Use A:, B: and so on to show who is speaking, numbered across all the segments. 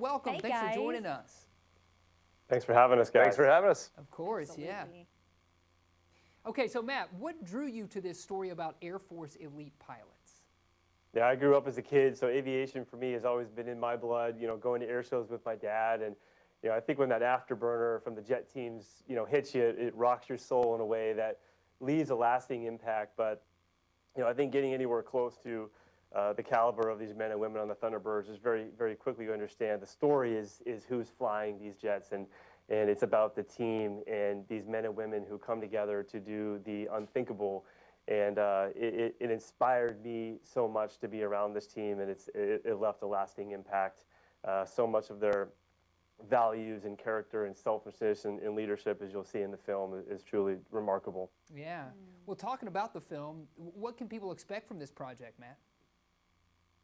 A: Welcome.
B: Hey,
A: Thanks
B: guys.
A: for joining us.
C: Thanks for having us, guys.
D: Thanks for having us.
A: Of course, yeah.
B: Absolutely.
A: Okay, so Matt, what drew you to this story about Air Force elite pilots?
C: Yeah, I grew up as a kid, so aviation for me has always been in my blood. Going to air shows with my dad, and I think when that afterburner from the jet teams, hits you, it rocks your soul in a way that leaves a lasting impact. But I think getting anywhere close to the caliber of these men and women on the Thunderbirds is very, very quickly you understand. The story is who's flying these jets, and it's about the team and these men and women who come together to do the unthinkable. And it inspired me so much to be around this team, and it left a lasting impact. So much of their values and character and selflessness and leadership, as you'll see in the film, is truly remarkable.
A: Yeah. Well, talking about the film, what can people expect from this project, Matt?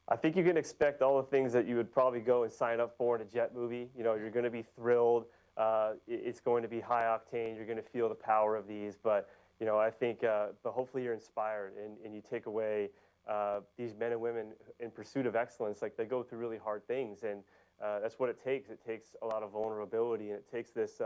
C: I think you can expect all the things that you would probably go and sign up for in a jet movie. You're going to be thrilled. It's going to be high octane. You're going to feel the power of these. But I think, but hopefully you're inspired and you take away these men and women in pursuit of excellence. Like, they go through really hard things, and that's what it takes. It takes a lot of vulnerability, and it takes this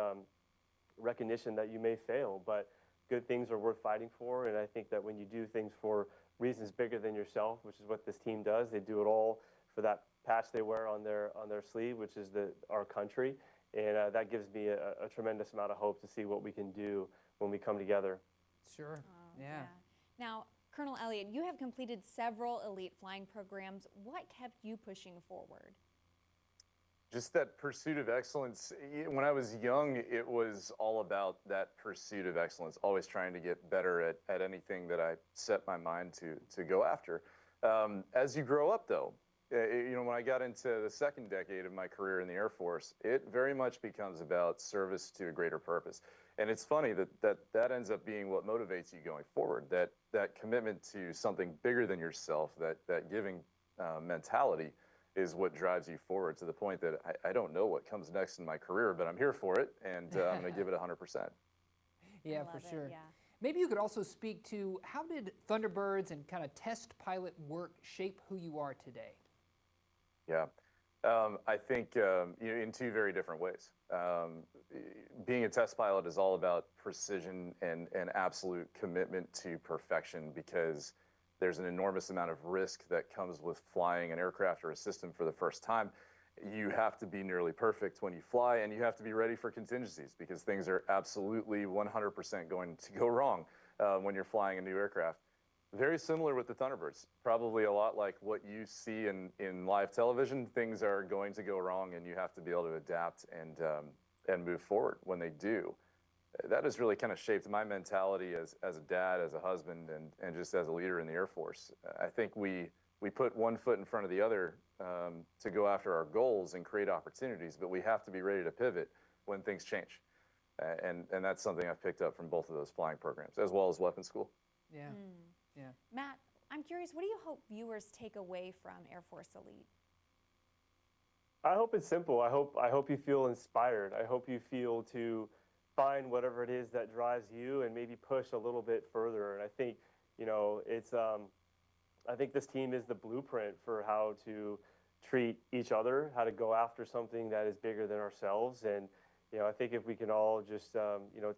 C: recognition that you may fail, but good things are worth fighting for. And I think that when you do things for reasons bigger than yourself, which is what this team does, they do it all for that patch they wear on their sleeve, which is our country. And that gives me a tremendous amount of hope to see what we can do when we come together.
A: Sure. Yeah.
B: Now, Colonel Elliott, you have completed several elite flying programs. What kept you pushing forward?
D: Just that pursuit of excellence. When I was young, it was all about that pursuit of excellence, always trying to get better at anything that I set my mind to go after. As you grow up, though, when I got into the second decade of my career in the Air Force, it very much becomes about service to a greater purpose. And it's funny that ends up being what motivates you going forward, that commitment to something bigger than yourself, that giving mentality is what drives you forward, to the point that I don't know what comes next in my career, but I'm here for it, and I'm going to give it 100%.
A: Yeah,
B: I
A: for
B: love
A: sure.
B: it, yeah.
A: Maybe you could also speak to, how did Thunderbirds and kind of test pilot work shape who you are today?
D: Yeah. I think in two very different ways. Being a test pilot is all about precision and absolute commitment to perfection, because there's an enormous amount of risk that comes with flying an aircraft or a system for the first time. You have to be nearly perfect when you fly, and you have to be ready for contingencies, because things are absolutely 100% going to go wrong when you're flying a new aircraft. Very similar with the Thunderbirds. Probably a lot like what you see in live television. Things are going to go wrong, and you have to be able to adapt and move forward when they do. That has really kind of shaped my mentality as a dad, as a husband, and just as a leader in the Air Force. I think we put one foot in front of the other to go after our goals and create opportunities, but we have to be ready to pivot when things change. And that's something I've picked up from both of those flying programs, as well as weapons school.
A: Yeah. Yeah.
B: Matt, I'm curious, what do you hope viewers take away from Air Force Elite?
C: I hope it's simple. I hope you feel inspired. I hope you feel to find whatever it is that drives you and maybe push a little bit further. And I think, it's I think this team is the blueprint for how to treat each other, how to go after something that is bigger than ourselves. And I think if we can all just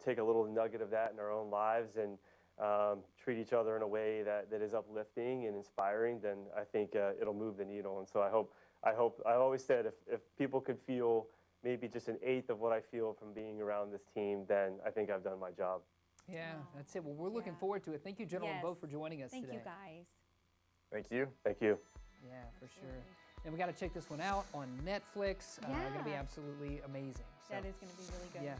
C: take a little nugget of that in our own lives and treat each other in a way that is uplifting and inspiring, then I think it'll move the needle. And so I always said, if people could feel maybe just an eighth of what I feel from being around this team, then I think I've done my job.
A: Yeah,
B: Wow.
A: that's it. Well, we're looking
B: Yeah.
A: forward to it. Thank you, gentlemen,
B: Yes.
A: both, for joining us
B: Thank
A: today.
B: you, guys.
D: Thank you.
C: Thank you.
A: Yeah, for sure.
B: Absolutely.
A: And we got to check this one out on Netflix. Going to be
B: Yeah.
A: absolutely amazing. So,
B: That is going to be really good.
A: yeah.